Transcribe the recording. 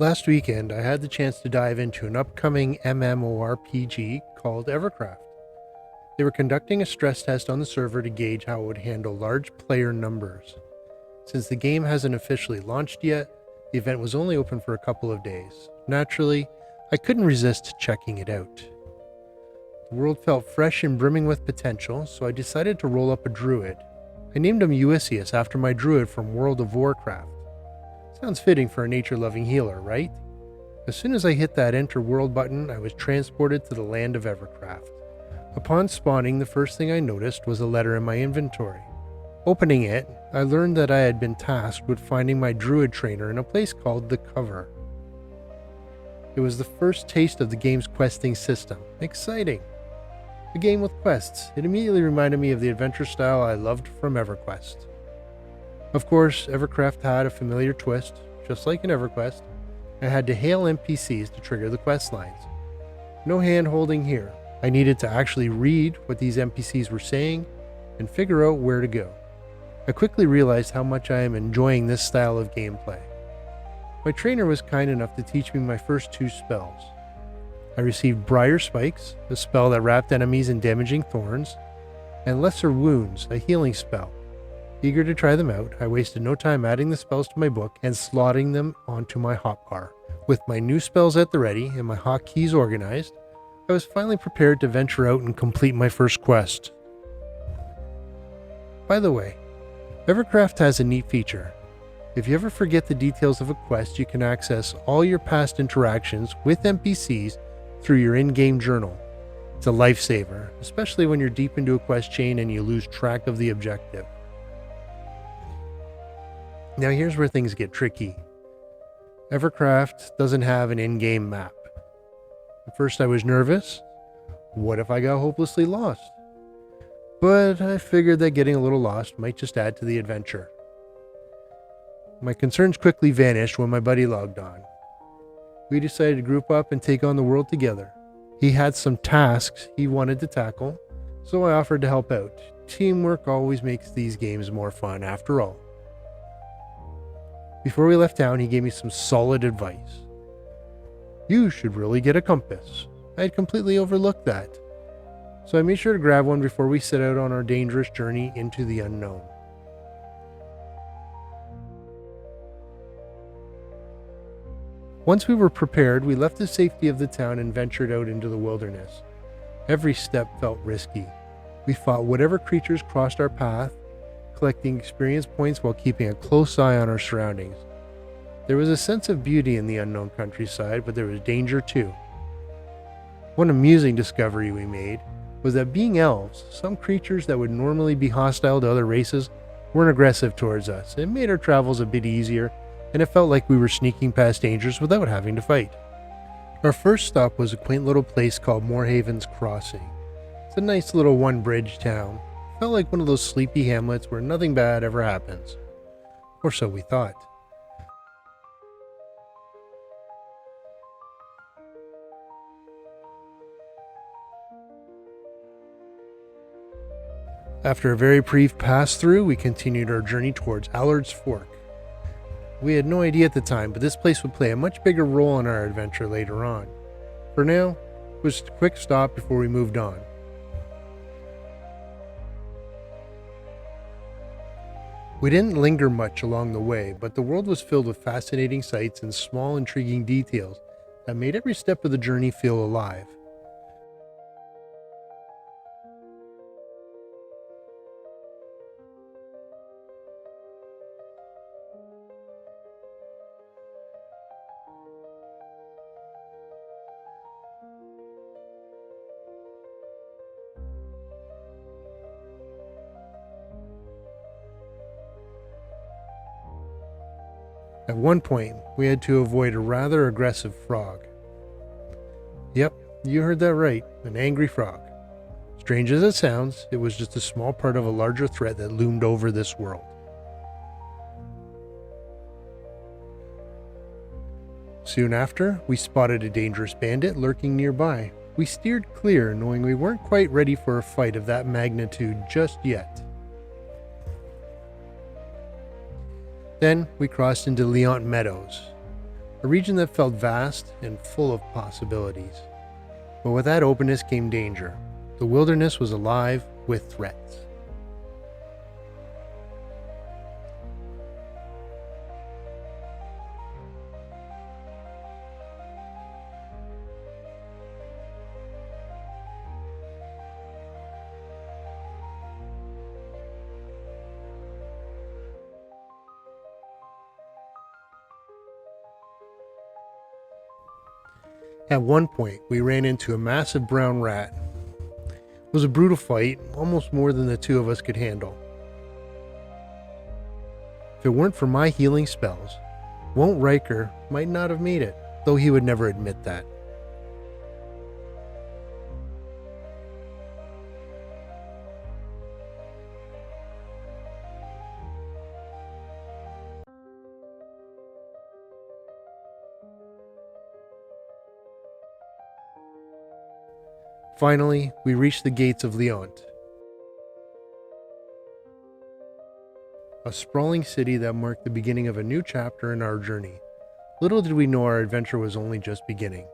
Last weekend, I had the chance to dive into an upcoming MMORPG called Evercraft. They were conducting a stress test on the server to gauge how it would handle large player numbers. Since the game hasn't officially launched yet, the event was only open for a couple of days. Naturally, I couldn't resist checking it out. The world felt fresh and brimming with potential, so I decided to roll up a druid. I named him Ulysses after my druid from World of Warcraft. Sounds fitting for a nature-loving healer, right? As soon as I hit that enter world button, I was transported to the land of Evercraft. Upon spawning, the first thing I noticed was a letter in my inventory. Opening it, I learned that I had been tasked with finding my druid trainer in a place called the Cover. It was the first taste of the game's questing system. Exciting! A game with quests. It immediately reminded me of the adventure style I loved from EverQuest. Of course, Evercraft had a familiar twist. Just like in EverQuest, I had to hail NPCs to trigger the quest lines. No hand-holding here. I needed to actually read what these NPCs were saying and figure out where to go. I quickly realized how much I am enjoying this style of gameplay. My trainer was kind enough to teach me my first two spells. I received Briar Spikes, a spell that wrapped enemies in damaging thorns, and Lesser Wounds, a healing spell. Eager to try them out, I wasted no time adding the spells to my book and slotting them onto my hotbar. With my new spells at the ready and my hotkeys organized, I was finally prepared to venture out and complete my first quest. By the way, Evercraft has a neat feature. If you ever forget the details of a quest, you can access all your past interactions with NPCs through your in-game journal. It's a lifesaver, especially when you're deep into a quest chain and you lose track of the objective. Now here's where things get tricky. Evercraft doesn't have an in-game map. At first I was nervous. What if I got hopelessly lost? But I figured that getting a little lost might just add to the adventure. My concerns quickly vanished when my buddy logged on. We decided to group up and take on the world together. He had some tasks he wanted to tackle, so I offered to help out. Teamwork always makes these games more fun after all. Before we left town, he gave me some solid advice. You should really get a compass. I had completely overlooked that. So I made sure to grab one before we set out on our dangerous journey into the unknown. Once we were prepared, we left the safety of the town and ventured out into the wilderness. Every step felt risky. We fought whatever creatures crossed our path, collecting experience points while keeping a close eye on our surroundings. There was a sense of beauty in the unknown countryside, but there was danger too. One amusing discovery we made was that being elves, some creatures that would normally be hostile to other races weren't aggressive towards us. It made our travels a bit easier, and it felt like we were sneaking past dangers without having to fight. Our first stop was a quaint little place called Moorhaven's Crossing. It's a nice little one-bridge town. It felt like one of those sleepy hamlets where nothing bad ever happens. Or so we thought. After a very brief pass-through, we continued our journey towards Allard's Fork. We had no idea at the time, but this place would play a much bigger role in our adventure later on. For now, it was just a quick stop before we moved on. We didn't linger much along the way, but the world was filled with fascinating sights and small, intriguing details that made every step of the journey feel alive. At one point, we had to avoid a rather aggressive frog. Yep, you heard that right, an angry frog. Strange as it sounds, it was just a small part of a larger threat that loomed over this world. Soon after, we spotted a dangerous bandit lurking nearby. We steered clear, knowing we weren't quite ready for a fight of that magnitude just yet. Then we crossed into Leont Meadows. a region that felt vast and full of possibilities. But with that openness came danger. The wilderness was alive with threats. At one point, we ran into a massive brown rat. It was a brutal fight, almost more than the two of us could handle. If it weren't for my healing spells, Won't Riker might not have made it, though he would never admit that. Finally, we reached the gates of Leont, a sprawling city that marked the beginning of a new chapter in our journey. Little did we know our adventure was only just beginning.